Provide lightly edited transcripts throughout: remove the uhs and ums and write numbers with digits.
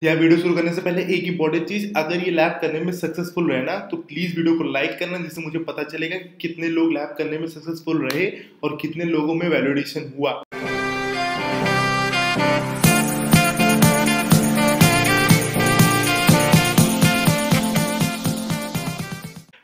यह वीडियो शुरू करने से पहले एक इंपॉर्टेंट चीज, अगर ये लैब करने में सक्सेसफुल रहे ना तो प्लीज वीडियो को लाइक करना, जिससे मुझे पता चलेगा कि कितने लोग लैब करने में सक्सेसफुल रहे और कितने लोगों में वैलिडेशन हुआ।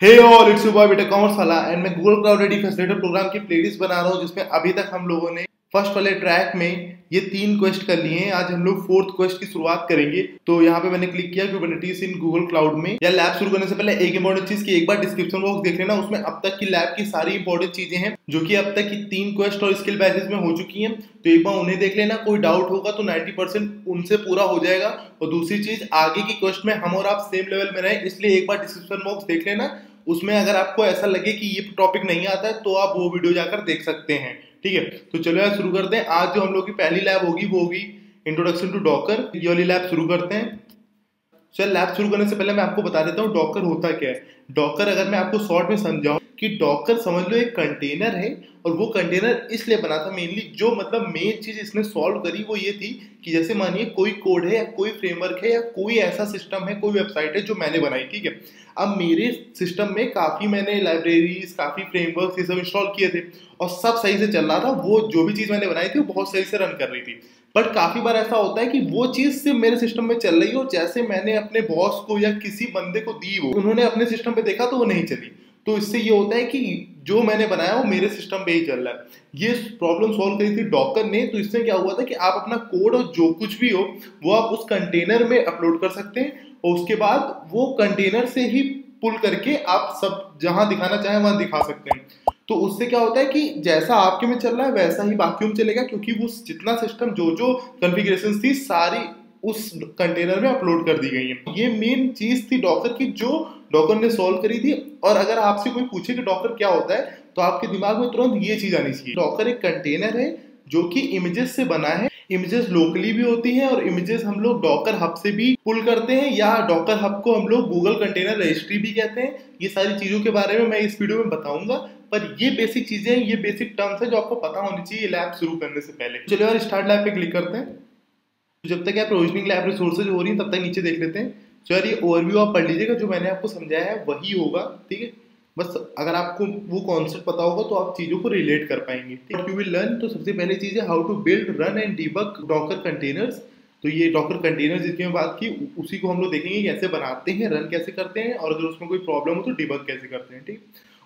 Hey all, it's your boy Btech वाला एंड मैं Google cloud ready facilitator programme की प्लेलिस्ट बना रहा हूं, जिसमें अभी तक हम लोगों ने फर्स्ट वाले ट्रैक में ये 3 क्वेस्ट कर लिए हैं। आज हम लोग 4th क्वेस्ट की शुरुआत करेंगे। तो यहाँ पे मैंने क्लिक किया Kubernetes इन गूगल क्लाउड में। या लैब शुरू करने से पहले एक इंपॉर्टेंट चीज की एक बार डिस्क्रिप्शन बॉक्स देख लेना, उसमें अब तक की लैब की सारी इंपॉर्टेंट चीजें हैं जो कि अब तक की 3 क्वेस्ट और स्किल बैचेस में हो चुकी हैं। तो एक बार उन्हें देख लेना, कोई डाउट होगा तो 90% उनसे पूरा हो जाएगा। और दूसरी चीज, आगे की क्वेस्ट में हम और आप सेम लेवल में रहे, इसलिए एक बार डिस्क्रिप्शन बॉक्स देख लेना। उसमें अगर आपको ऐसा लगे कि ये टॉपिक नहीं आता है तो आप वो वीडियो जाकर देख सकते हैं। ठीक है, तो चलो यार शुरू करते हैं। आज जो हम लोग की पहली लैब होगी वो होगी इंट्रोडक्शन टू डॉकर। ये वाली लैब शुरू करते हैं। चल, लैब शुरू करने से पहले मैं आपको बता देता हूँ डॉकर होता क्या है। डॉकर अगर मैं आपको शॉर्ट में समझाऊं कि डॉकर समझ लो एक कंटेनर है, और वो कंटेनर इसलिए बना था मेनली, जो मतलब मेन चीज इसने सॉल्व करी वो ये थी कि जैसे मानिए कोई कोड है या कोई फ्रेमवर्क है या कोई ऐसा सिस्टम है, कोई वेबसाइट है जो मैंने बनाई। ठीक है, अब मेरे सिस्टम में काफी मैंने लाइब्रेरीज, काफी फ्रेमवर्क ये सब इंस्टॉल किए थे और सब सही से चल रहा था। वो जो भी चीज मैंने बनाई थी वो बहुत सही से रन कर रही थी। बट काफी बार ऐसा होता है कि वो चीज सिर्फ मेरे सिस्टम में चल रही हो, जैसे मैंने अपने बॉस को या किसी बंदे को दी हो, उन्होंने अपने सिस्टम पे देखा तो वो नहीं चली। तो इससे ये होता है कि जो मैंने बनाया वो मेरे सिस्टम पे ही चल रहा है। ये प्रॉब्लम सॉल्व करी थी डॉकर ने। तो इससे क्या हुआ था कि आप अपना कोड और जो कुछ भी हो वो आप उस कंटेनर में अपलोड कर सकते हैं, और उसके बाद वो कंटेनर से ही पुल करके आप सब जहां दिखाना चाहें वहां दिखा सकते हैं। तो उससे क्या होता है कि जैसा आपके में चल रहा है वैसा ही बाकी में चलेगा, क्योंकि वो जितना सिस्टम जो कॉन्फ़िगरेशन थी सारी उस कंटेनर में अपलोड कर दी गई है। ये मेन चीज थी डॉकर की, जो डॉकर ने सॉल्व करी थी। और अगर आपसे कोई पूछे कि डॉकर क्या होता है तो आपके दिमाग में तुरंत ये चीज आनी चाहिए। डॉकर एक कंटेनर है जो कि इमेजेस से बना है। इमेजेस लोकली भी होती हैं और इमेजेस हम लोग डॉकर हब से भी पुल करते हैं, या डॉकर हब को हम लोग गूगल कंटेनर रजिस्ट्री भी कहते हैं। ये सारी चीजों के बारे में मैं इस वीडियो में बताऊंगा, पर ये बेसिक चीजें, ये बेसिक टर्म्स है जो आपको पता होनी चाहिए लैब शुरू करने से पहले। चलो यार स्टार्ट लैब पे क्लिक करते हैं। जब तक यार प्रोविजनिंग लैब रिसोर्सेज हो रही है तब तक नीचे देख लेते हैं। तो यार ये ओवरव्यू आप पढ़ लीजिएगा, जो मैंने आपको समझाया है वही होगा। ठीक है, बस अगर आपको वो कॉन्सेप्ट पता होगा तो आप चीजों को रिलेट कर पाएंगे। यू विल लर्न, तो सबसे पहले चीज है how to build, run and debug docker containers. तो ये डॉकर कंटेनर्स जिसकी मैं बात की उसी को हम लोग देखेंगे कैसे बनाते हैं, रन कैसे करते हैं, और अगर उसमें कोई प्रॉब्लम हो तो डिबग कैसे करते हैं। ठीक,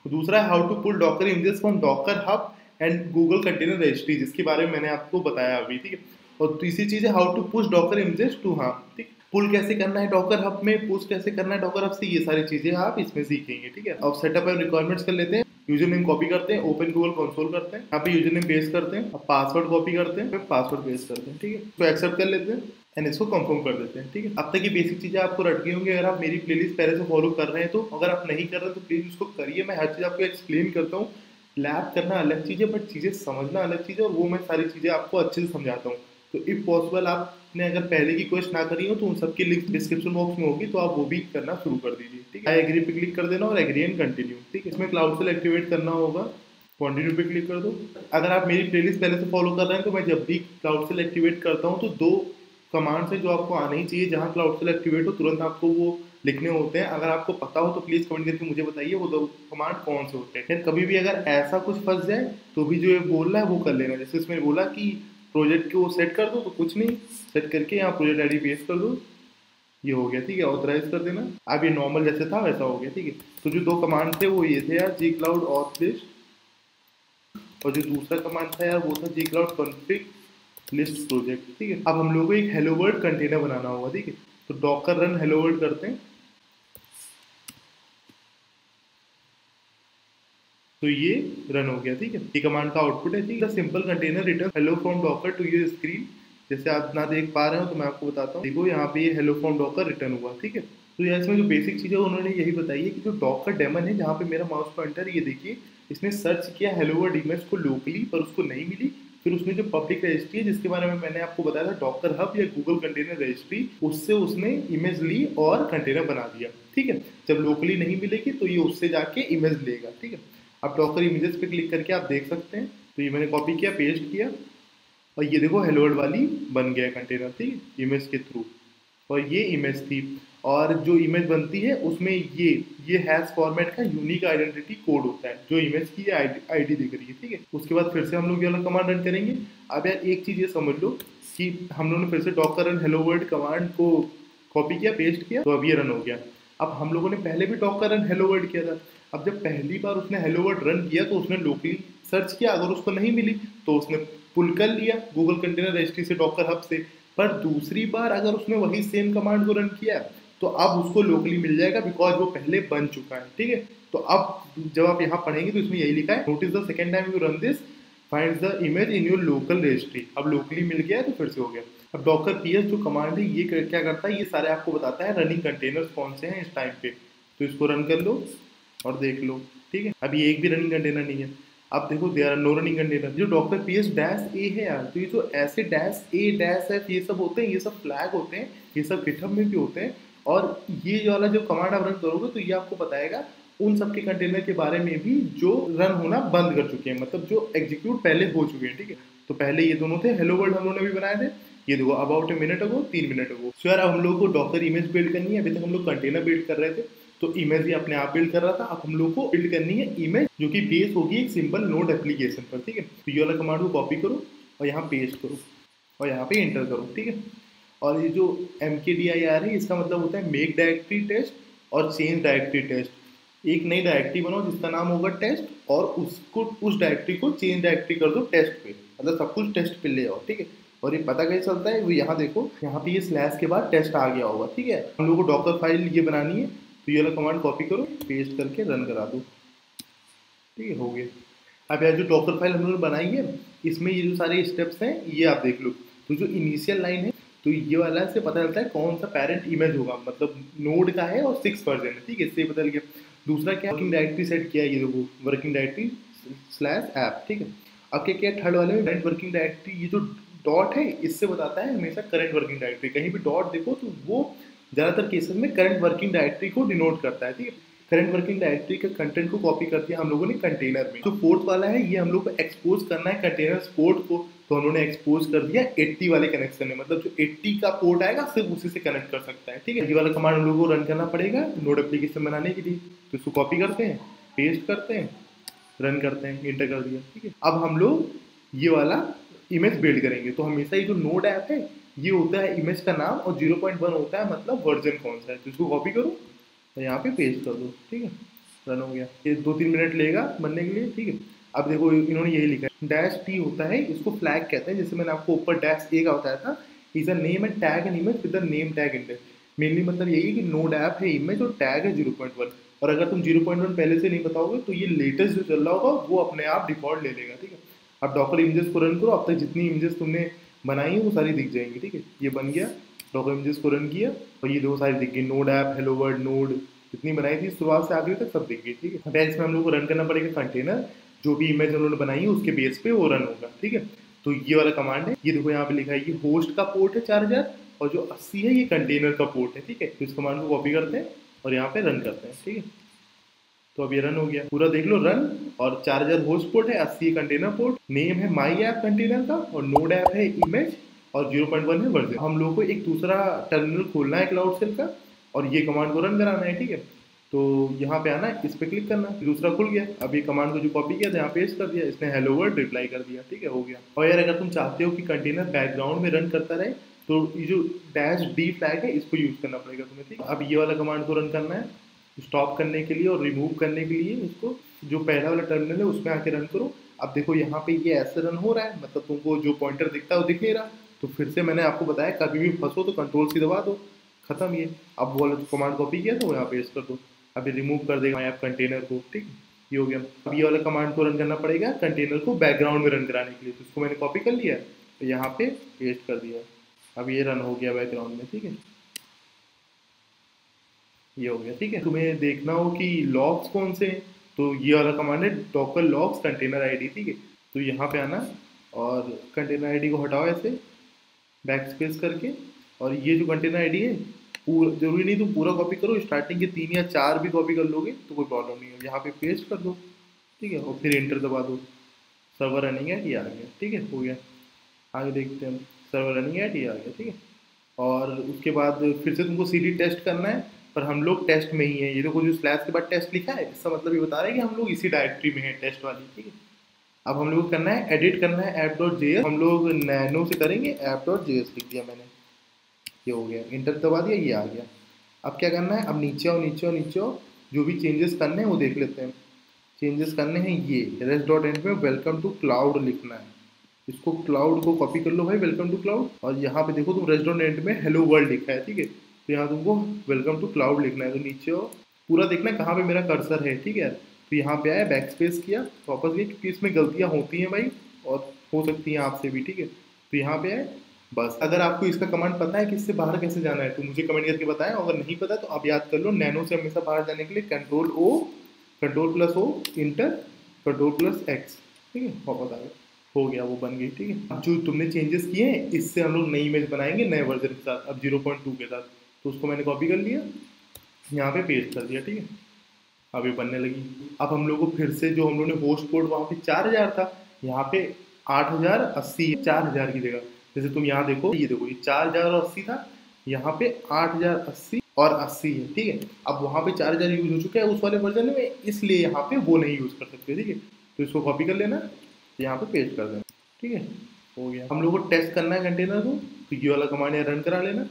दूसरा है how to pull docker images from docker hub and Google container registry, जिसके बारे में मैंने आपको बताया अभी। ठीक है, और तीसरी चीज है how to push docker images to hub. ठीक, पुल कैसे करना है डॉकर हब में, पुश कैसे करना है डॉकर हब से, ये सारी चीजें आप इसमें सीखेंगे। ठीक है, अब सेटअप एंड रिक्वायरमेंट्स कर लेते हैं। यूजर नेम कॉपी करते हैं, ओपन गूगल कंसोल करते हैं, यहाँ पे यूजर नेम पेस्ट करते हैं, अब पासवर्ड कॉपी करते हैं, फिर पासवर्ड पेस्ट करते हैं। ठीक है, तो एक्सेप्ट कर लेते हैं एंड इसको कंफर्म कर देते हैं। ठीक है, अब तक की बेसिक चीजें आपको रट गई होंगी अगर आप मेरी प्लेलिस्ट पहले से फॉलो कर रहे हैं तो। अगर आप नहीं कर रहे तो प्लीज उसको करिए। मैं हर चीज आपको एक्सप्लेन करता हूँ। लैब करना अलग चीज है, बट चीजें समझना अलग चीज है, और वो मैं सारी चीजें आपको अच्छे से समझाता हूँ। तो इफ पॉसिबल आपने अगर पहले की क्वेश्चन ना करी हो तो उन सबकी लिंक डिस्क्रिप्शन बॉक्स में होगी, तो आप वो भी करना शुरू कर दीजिए। ठीक है, आई एग्री पे क्लिक कर देना और एग्री एंड कंटिन्यू। ठीक है, इसमें क्लाउड सेल एक्टिवेट करना होगा, कंटिन्यू पे क्लिक कर दो। अगर आप मेरी प्लेलिस्ट पहले से फॉलो कर रहे हैं तो मैं जब भी क्लाउड सेल एक्टिवेट करता हूँ तो 2 कमांड्स है जो आपको आने ही चाहिए। जहाँ क्लाउड सेल एक्टिवेट हो तुरंत आपको वो लिखने होते हैं। अगर आपको पता हो तो प्लीज कमेंट करके मुझे बताइए वो 2 कमांड कौन से होते हैं। कभी भी अगर ऐसा कुछ फंस जाए तो भी जो ये बोल रहा है वो कर लेना। जैसे इसमें बोला कि प्रोजेक्ट को सेट कर दो, तो कुछ नहीं, सेट करके यहाँ प्रोजेक्ट आईडी पेस्ट कर दो, ये हो गया। ठीक है, ऑथराइज कर देना। अब ये नॉर्मल जैसे था वैसा हो गया। ठीक है, तो जो 2 कमांड थे वो ये थे यार, जी क्लाउड ऑथ लिस्ट, और जो दूसरा कमांड था यार वो था जी क्लाउड कॉन्फिग लिस्ट प्रोजेक्ट। ठीक है, अब हम लोगों को एक हेलो वर्ल्ड कंटेनर बनाना होगा। ठीक है, तो डॉकर रन हेलो वर्ल्ड करते हैं, तो ये रन हो गया। ठीक है, ये कमांड का आउटपुट है। ठीक है, simple container return hello from docker to your screen. जैसे आप ना देख पा रहे हो तो मैं आपको बताता हूँ। देखो यहाँ पे ये हेलो फ्रॉम डॉकर रिटर्न हुआ। ठीक है, तो यार इसमें जो बेसिक चीज़ है उन्होंने यही बताई है कि जो डॉकर डेमन है, जहाँ पे मेरा माउस पॉइंटर, ये देखिए इसने सर्च किया हेलो वर्ल्ड इमेज को लोकली, पर उसको नहीं मिली। फिर उसने जो पब्लिक रजिस्ट्री है जिसके बारे में मैंने आपको बताया था, डॉकर हब या गूगल कंटेनर रजिस्ट्री, उससे उसने इमेज ली और कंटेनर बना दिया। ठीक है, जब लोकली नहीं मिलेगी तो ये उससे जाके इमेज लेगा। ठीक है, अब डॉकर इमेजेस पे क्लिक करके आप देख सकते हैं। तो ये मैंने कॉपी किया, पेस्ट किया, और ये देखो हेलो वर्ल्ड वाली बन गया कंटेनर। ठीक है, इमेज के थ्रू। और ये इमेज थी, और जो इमेज बनती है उसमें ये हैश फॉर्मेट का यूनिक आइडेंटिटी कोड होता है जो इमेज की आईडी दिख रही है, ठीक है। उसके बाद फिर से हम लोग ये वाला कमांड रन करेंगे। अब यार एक चीज़ ये समझ लो कि हम लोगों ने फिर से Docker run hello world command को कॉपी किया, पेस्ट किया, तो अब ये रन हो गया। अब हम लोगों ने पहले भी डॉकर रन हेलो वर्ल्ड किया था। अब जब पहली बार उसने हेलो वर्ल्ड रन किया तो उसने लोकली सर्च किया, अगर उसको नहीं मिली तो उसने पुल कर लिया गूगल कंटेनर रजिस्ट्री से, डॉकर हब से। पर दूसरी बार अगर उसने वही सेम कमांड को रन किया तो अब उसको लोकली मिल जाएगा, बिकॉज वो पहले बन चुका है, ठीक है। तो अब जब आप यहाँ पढ़ेंगे तो इसमें यही लिखा है, notice the second time you run this find the image in your local registry. अब लोकली मिल गया है तो फिर से हो गया। अब डॉकर पीएस जो कमांड है ये क्या करता है, ये सारे आपको बताता है रनिंग कंटेनर्स कौन से हैं इस टाइम पे। तो इसको रन कर लो और देख लो, ठीक है। अभी एक भी रनिंग कंटेनर नहीं है। अब देखो there are no running container. जो डॉकर पीएस डैश ए है यार, तो ये जो ऐसे डैश ए डैश एफ ये सब होते हैं, ये सब फ्लैग होते हैं, ये सब गिटहब में भी होते हैं। और ये वाला जो कमांड आप रन करोगे तो ये आपको बताएगा उन सब के कंटेनर के बारे में भी जो रन होना बंद कर चुके हैं, मतलब जो एग्जीक्यूट पहले हो चुके हैं, ठीक है। तो पहले ये दोनों थे, हेलो वर्ल्ड हम लोगों ने भी बनाए थे, ये देखो about a minute ago, 3 minute ago. So यार अब हम लोग को डॉकर इमेज बिल्ड करनी है। अभी तक हम लोग कंटेनर बिल्ड कर रहे थे, तो इमेज ही अपने आप बिल्ड कर रहा था। अब हम लोग को बिल्ड करनी है इमेज जो कि बेस होगी एक सिंपल नोड एप्लीकेशन पर, ठीक है। तो ये वाला कमांड को कॉपी करो और यहाँ पेस्ट करो और यहाँ पे एंटर करो, ठीक है। और ये जो MKDIR है इसका मतलब होता है मेक डायरेक्टरी टेस्ट और चेंज डायरेक्टरी टेस्ट। एक नई डायरेक्टरी बनाओ जिसका नाम होगा टेस्ट, और उसको उस डायरेक्टरी को चेंज डायरेक्टरी कर दो टेस्ट पे, मतलब सब कुछ टेस्ट पे ले आओ, ठीक है। और ये पता कैसे चलता है, वो यहाँ देखो, यहाँ पे ये स्लैश के बाद टेस्ट आ गया होगा, ठीक है। हम लोग को डॉकर फाइल ये बनानी है, तो ये वाला कमांड कॉपी करो, पेस्ट करके रन करा दो, ठीक है, हो गया। अब यार जो डॉकर फाइल हम लोगों ने बनाई है इसमें ये जो सारे स्टेप्स हैं ये आप देख लो। तो जो इनिशियल लाइन है तो ये वाला से पता चलता है कौन सा पेरेंट इमेज होगा, मतलब नोड का है और 6 वर्जन है, ठीक है, इससे पता चल गया। दूसरा क्या, वर्किंग डायरेक्टरी सेट किया है, ये देखो वर्किंग डायरेक्टरी स्लैश ऐप, ठीक है। अब क्या किया थर्ड वाले में, करंट वर्किंग डायरेक्टरी, ये जो डॉट है इससे बताता है हमेशा करंट वर्किंग डायरेक्टरी। कहीं भी डॉट देखो तो वो ज़्यादातर केसेस में करंट वर्किंग डायरेक्टरी को डिनोट करता है, ठीक है। करंट वर्किंग डायरेक्टरी के कंटेंट को कॉपी कर दिया हम लोगों ने कंटेनर में। जो फोर्थ वाला है ये हम लोग को एक्सपोज करना है कंटेनर पोर्ट को, तो हम लोगों ने एक्सपोज कर दिया 80 वाले कनेक्शन में, मतलब जो 80 का पोर्ट आएगा सिर्फ उसी से कनेक्ट कर सकता है, ठीक है। ये वाला कमांड हम लोग को रन करना पड़ेगा नोड एप्लीकेशन बनाने के लिए। तो इसको कॉपी करते हैं, पेस्ट करते हैं, रन करते हैं, एंटर कर दिया, ठीक है। अब हम लोग ये वाला इमेज बिल्ड करेंगे। तो हमेशा ये जो नोड ऐप है ये होता है इमेज का नाम, और 0.1 होता है मतलब वर्जन कौन सा है। तो इसको कॉपी करो और यहाँ पे पेस्ट कर दो, ठीक है, रन हो गया। ये 2-3 मिनट लेगा बनने के लिए, ठीक है। अब देखो इन्होंने यही लिखा है, डैश टी होता है, इसको फ्लैग कहते हैं, जैसे मैंने आपको ऊपर डैश ए का बताया था, is a name and tag an image with the name tag index. Mainly मतलब यही है कि नोड ऐप है इमेज और टैग है 0.1, और अगर तुम 0.1 पहले से नहीं बताओगे तो ये लेटेस्ट जो चल रहा होगा वो अपने आप डिफॉल्ट ले लेगा, ठीक है। अब डॉकर इमेजेस को रन करो, अब तक जितनी इमेजेस तुमने बनाई है वो सारी दिख जाएंगी, ठीक है। ये बन गया, डॉकर इमेजेस को रन किया और ये दो सारी दिख गई, node app, hello world, node, जितनी बनाई थी शुरुआत से आगे तक सब दिख गई, ठीक है। अब इसमें हम लोग को रन करना पड़ेगा कंटेनर, जो भी इमेज उन्होंने बनाई है उसके बेस पे वो रन होगा, ठीक है। तो ये वाला कमांड है, ये देखो यहाँ पे लिखा है, ये होस्ट का पोर्ट है 4000 और जो 80 है ये कंटेनर का पोर्ट है, ठीक है। तो इस कमांड को कॉपी करते हैं और यहाँ पे रन करते हैं, ठीक है। तो अब ये रन हो गया, पूरा देख लो रन, और 4000 होस्ट पोर्ट है, 80 कंटेनर पोर्ट, नेम है माई ऐप कंटेनर का, और नोड ऐप है इमेज, और 0.1 है वर्जन। हम लोग को एक दूसरा टर्मिनल खोलना है क्लाउड सेल का और ये कमांड को रन कराना है, ठीक है। तो यहाँ पे आना है, इस पे क्लिक करना, दूसरा खुल गया। अब ये कमांड को जो कॉपी किया था यहाँ पेस्ट कर दिया, इसने हेलो वर्ल्ड रिप्लाई कर दिया, ठीक है, हो गया। और यार अगर तुम चाहते हो कि कंटेनर बैकग्राउंड में रन करता रहे तो ये जो डैश डी फ्लैग है इसको यूज करना पड़ेगा तुम्हें, ठीक है। अब ये वाला कमांड को रन करना है स्टॉप करने के लिए और रिमूव करने के लिए, इसको जो पहला वाला टर्मिनल है उसमें आके रन करो। अब देखो यहाँ पे ये ऐसे रन हो रहा है, मतलब तुमको जो पॉइंटर दिखता है वो दिख नहीं रहा। तो फिर से मैंने आपको बताया कभी भी फंसो तो कंट्रोल सी दबा दो, खत्म। ये अब वो वाला कमांड कॉपी किया तो यहाँ पेस्ट कर दो, अभी रिमूव कर देगा ऐप कंटेनर को, ठीक, ये हो गया। अब ये वाला कमांड को रन करना पड़ेगा कंटेनर को बैकग्राउंड में रन कराने के लिए, तो इसको मैंने कॉपी कर लिया तो यहाँ पे पेस्ट कर दिया, अब ये रन हो गया बैकग्राउंड में, ठीक है, ये हो गया, ठीक है। तुम्हें देखना हो कि लॉग्स कौन से हैं, तो ये वाला कमांड है डॉकर लॉग्स कंटेनर आईडी, ठीक है। तो यहाँ पे आना और कंटेनर आईडी को हटाओ ऐसे बैक स्पेस करके, और ये जो कंटेनर आईडी है पूरा जरूरी नहीं तुम पूरा कॉपी करो, स्टार्टिंग के 3 या 4 भी कॉपी कर लोगे तो कोई प्रॉब्लम नहीं है। यहाँ पे पेस्ट कर दो, ठीक है, और फिर एंटर दबा दो, सर्वर रनिंग एट ये आ गया, ठीक है, हो गया। आगे देखते हैं, सर्वर रनिंग एट ये आ गया, ठीक है। और उसके बाद फिर से तुमको सीडी टेस्ट करना है, पर हम लोग टेस्ट में ही है। ये देखो जो स्लैश के बाद टेस्ट लिखा है, इसका मतलब ये बता रहा है कि हम लोग इसी डायरेक्टरी में है, टेस्ट वाली, ठीक है। अब हम लोग को करना है एडिट करना है app.js, हम लोग नैनो से करेंगे app.js लिख दिया मैंने, ये हो गया, इंटर दबा दिया, ये आ गया। अब क्या करना है, अब नीचे आओ नीचे आओ नीचे आओ, जो भी चेंजेस करने हैं वो देख लेते हैं। चेंजेस करने हैं ये rest.end में वेलकम टू क्लाउड लिखना है, इसको क्लाउड को कॉपी कर लो भाई, वेलकम टू क्लाउड। और यहाँ पे देखो तुम rest.end में हेलो वर्ल्ड लिखा है, ठीक है, तो यहाँ तुमको वेलकम टू क्लाउड लिखना है। तो नीचे आओ, पूरा देखना है कहाँ पे मेरा कर्सर है, ठीक है। तो यहाँ पे आया, बैक स्पेस किया, वापस गए, क्योंकि इसमें गलतियाँ होती हैं भाई, और हो सकती हैं आपसे भी, ठीक है। तो यहाँ पे आए, बस। अगर आपको इसका कमांड पता है कि इससे बाहर कैसे जाना है तो मुझे कमेंट करके बताएं, अगर नहीं पता तो आप याद कर लो, नैनो से हमेशा बाहर जाने के लिए Ctrl+O इंटर Ctrl+X, ठीक है, वापस आ गया, हो गया, वो बन गई, ठीक है। अब जो तुमने चेंजेस किए हैं इससे हम लोग नई इमेज बनाएंगे नए वर्जन के साथ, अब 0.2 के साथ। तो उसको मैंने कॉपी कर लिया, यहाँ पे पेस्ट कर दिया, ठीक है, अब ये बनने लगी। अब हम लोग को फिर से जो हम लोग ने होस्ट पोर्ट वहाँ पे 4000 था, यहाँ पे 8080, 4000 की जगह। जैसे तुम यहाँ देखो, ये देखो, ये 4080 था, यहाँ पे 8080 और 80 है, ठीक है। अब वहाँ पे 4000 यूज हो चुका है उस वाले वर्जन में, इसलिए यहाँ पे वो नहीं यूज कर सकते, ठीक है। तो इसको कॉपी कर लेना, यहाँ पे पेस्ट कर देना, ठीक है, हो गया। हम लोग को टेस्ट करना है कंटेनर को, तो ये वाला कमांड रन करा लेना,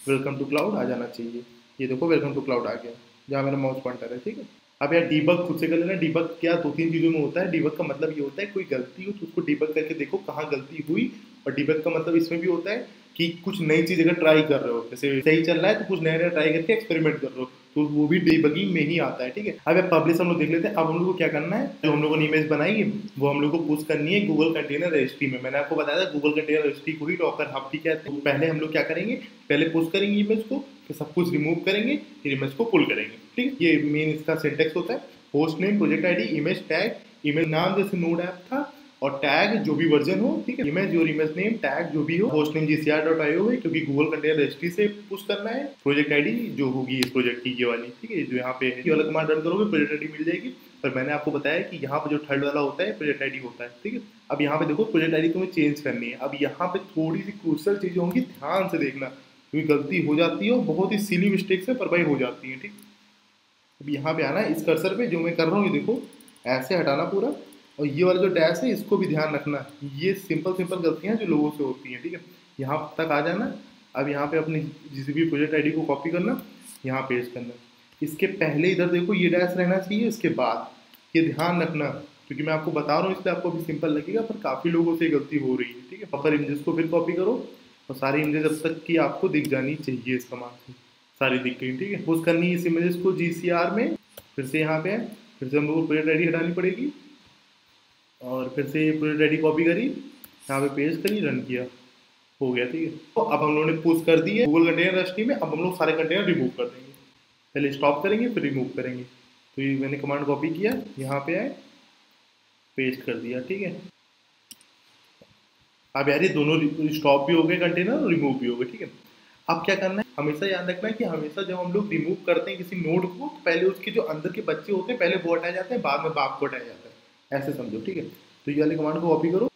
वेलकम टू क्लाउड आ जाना चाहिए। ये देखो वेलकम टू क्लाउड आ गया, जहाँ मेरा माउस पॉइंटर है, ठीक है। अब यार डीबग खुद से कर लेना। डीबग क्या 2-3 चीज़ों में होता है। डीबग का मतलब ये होता है कोई गलती हो तो उसको डीबग करके देखो कहाँ गलती हुई, और डीबग का मतलब इसमें भी होता है कि कुछ नई चीज़ अगर ट्राई कर रहे हो, जैसे सही चल रहा है तो कुछ नया नया ट्राई करके एक्सपेरिमेंट कर रहे हो, तो वो भी डीबगिंग में ही आता है, ठीक है। अब पब्लिश हम लोग देख लेते हैं। अब हम लोग को क्या करना है, जो हम लोगों ने इमेज बनाई है वो हम लोग को पुश करनी है गूगल कंटेनर रजिस्ट्री में। मैंने आपको बताया था गूगल कंटेनर रजिस्ट्री को ही डॉकर हब भी कहते हैं। पहले हम लोग क्या करेंगे, पहले पुश करेंगे इमेज को, फिर सब कुछ रिमूव करेंगे, फिर इमेज को पुल करेंगे, ठीक है। ये मेन इसका सिंटेक्स होता है। Host name, project ID, image tag, image नाम जैसे नोड ऐप था, और टैग जो भी वर्जन हो, ठीक है, इमेज और इमेज नेम टैग जो भी हो, होस्ट नेम gcr.io है क्योंकि गूगल कंटेनर रजिस्ट्री से पुश करना है। प्रोजेक्ट आईडी जो होगी इस प्रोजेक्ट की, ये वाली, ठीक है, जो यहाँ पे है, ये वाला कमांड रन करोगे प्रोजेक्ट आईडी मिल जाएगी। पर मैंने आपको बताया कि यहाँ पे जो थर्ड वाला होता है प्रोजेक्ट आईडी होता है, ठीक है। अब यहाँ पे देखो प्रोजेक्ट आईडी तुम्हें चेंज करनी है। अब यहाँ पे थोड़ी सी क्रूशियल चीजें होंगी, ध्यान से देखना, क्योंकि गलती हो जाती है और बहुत ही सिली मिस्टेक से पर भाई हो जाती है, ठीक। अब यहाँ पे आना है इस कर्सर पे, जो मैं कर रहा हूँ ये देखो, ऐसे हटाना पूरा, और ये वाला जो डैश है इसको भी ध्यान रखना। ये सिंपल गलतियाँ जो लोगों से होती हैं, ठीक है। यहाँ तक आ जाना। अब यहाँ पे अपने जिस भी प्रोजेक्ट आईडी को कॉपी करना, यहाँ पेस्ट करना। इसके पहले इधर देखो ये डैश रहना चाहिए, इसके बाद ये ध्यान रखना, क्योंकि मैं आपको बता रहा हूँ इसलिए आपको भी सिंपल लगेगा, पर काफ़ी लोगों से गलती हो रही है, ठीक है। बफर इमेजेस को फिर कॉपी करो, और सारी इमेजेस अब तक की आपको दिख जानी चाहिए इस कमांड से, सारी दिख गई, ठीक है। पुश करनी है इस इमेजेस को GCR में, फिर से यहाँ पे फिर से हम लोग को प्रोजेक्ट आईडी हटानी पड़ेगी, और फिर से प्रोजेक्ट आईडी कॉपी करी, यहाँ पे पेस्ट करी, रन किया, हो गया, ठीक है। तो अब हम लोगों ने पुश कर दी है गूगल कंटेनर रजिस्ट्री में। अब हम लोग सारे कंटेनर रिमूव कर देंगे, पहले स्टॉप करेंगे फिर रिमूव करेंगे। तो ये मैंने कमांड कॉपी किया, यहाँ पे आए, पेस्ट कर दिया, ठीक है। अब यार ये दोनों स्टॉप भी हो गए कंटेनर और रिमूव भी हो गए, ठीक है। अब क्या करना है, हमेशा याद रखना है कि हमेशा जब हम लोग रिमूव करते हैं किसी नोड को, तो पहले उसके जो अंदर के बच्चे होते हैं पहले वो हटाए जाते हैं, बाद में बाप को हटाया जाता है, ऐसे समझो, ठीक है। तो ये वाले कमांड को कॉपी करो,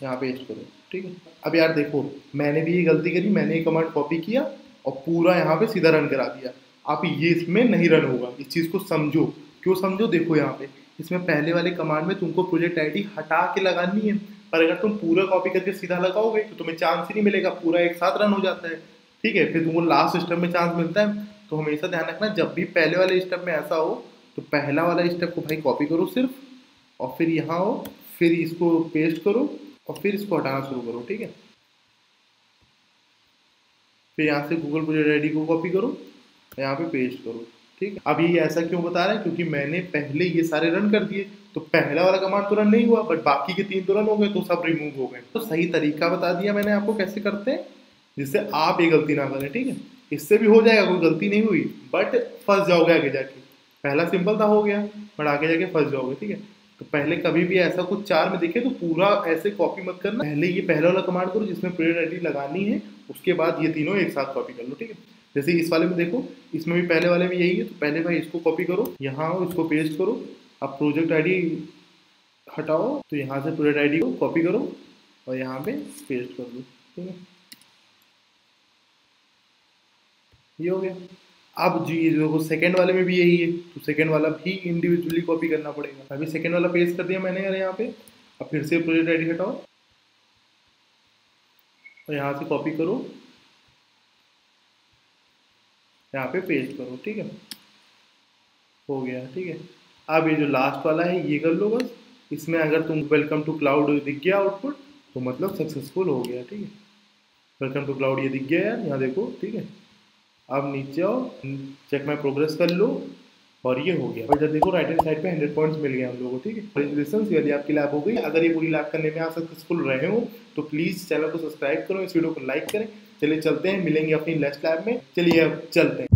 यहाँ पेस्ट करो, ठीक है। अब यार देखो मैंने भी ये गलती करी, मैंने ये कमांड कॉपी किया और पूरा यहाँ पे सीधा रन करा दिया। अब ये इसमें नहीं रन होगा, इस चीज़ को समझो। क्यों समझो, देखो यहाँ पे इसमें पहले वाले कमांड में तुमको प्रोजेक्ट आईडी हटा के लगानी है, पर अगर तुम पूरा कॉपी करके सीधा लगाओगे तो तुम्हें चांस ही नहीं मिलेगा, पूरा एक साथ रन हो जाता है, ठीक है। फिर तुमको लास्ट स्टेप में चांस मिलता है। तो हमेशा ध्यान रखना, जब भी पहले वाले स्टेप में ऐसा हो तो पहला वाला स्टेप को भाई कॉपी करो सिर्फ, और फिर यहाँ हो, फिर इसको पेस्ट करो, और फिर इसको हटाना शुरू करो, ठीक है। फिर यहाँ से गूगल प्रोजेक्ट आईडी को कॉपी करो, यहाँ पे पेस्ट करो, ठीक है। अब ये ऐसा क्यों बता रहा है, क्योंकि मैंने पहले ये सारे रन कर दिए, तो पहला वाला कमांड तो रन नहीं हुआ, बट बाकी के 3 तो रन हो गए, तो सब रिमूव हो गए। तो सही तरीका बता दिया मैंने आपको कैसे करते हैं, जिससे आप ये गलती ना करें, ठीक है। इससे भी हो जाएगा, कोई गलती नहीं हुई, बट फंस जाओगे आगे जाके। पहला सिंपल था, हो गया, बट आगे जाके फंस जाओगे, ठीक है। तो पहले कभी भी ऐसा कुछ 4 में देखे तो पूरा ऐसे कॉपी मत करना, पहले ये पहला वाला कमांड करो जिसमें प्रोजेक्ट आईडी लगानी है, उसके बाद ये तीनों एक साथ कॉपी कर लो, ठीक है। जैसे इस वाले में देखो, इसमें भी पहले वाले में यही है, तो पहले भाई इसको कॉपी करो, यहाँ आओ, इसको पेस्ट करो। अब प्रोजेक्ट आईडी हटाओ, तो यहाँ से प्रोजेक्ट आईडी को कॉपी करो और यहाँ पे पेस्ट कर दो, ठीक है। ये हो गया। अब जी जो सेकंड वाले में भी यही है, तो सेकंड वाला भी इंडिविजुअली कॉपी करना पड़ेगा। अभी सेकंड वाला पेस्ट कर दिया मैंने यार यहाँ पे। अब फिर से प्रोजेक्ट आईडी हटाओ और यहाँ से कॉपी करो, यहाँ पे पेस्ट करो, ठीक है, हो गया, ठीक है। अब ये जो लास्ट वाला है ये कर लो बस। इसमें अगर तुम वेलकम टू क्लाउड दिख गया आउटपुट तो मतलब सक्सेसफुल हो गया, ठीक है। वेलकम टू क्लाउड ये दिख गया यार, यहाँ देखो, ठीक है। अब नीचे आओ, चेक माई प्रोग्रेस कर लो और ये हो गया। और जब देखो राइट हैंड साइड पे 100 पॉइंट्स मिल गए हम लोगों को, ठीक है। कांग्रेचुलेशंस, ये आपकी लैब हो गई। अगर ये पूरी लैब करने में आप सक्सेसफुल रहे हो तो प्लीज़ चैनल को सब्सक्राइब करो, इस वीडियो को लाइक करें। चलिए चलते हैं, मिलेंगे अपनी नेक्स्ट लैब में। चलिए अब चलते हैं।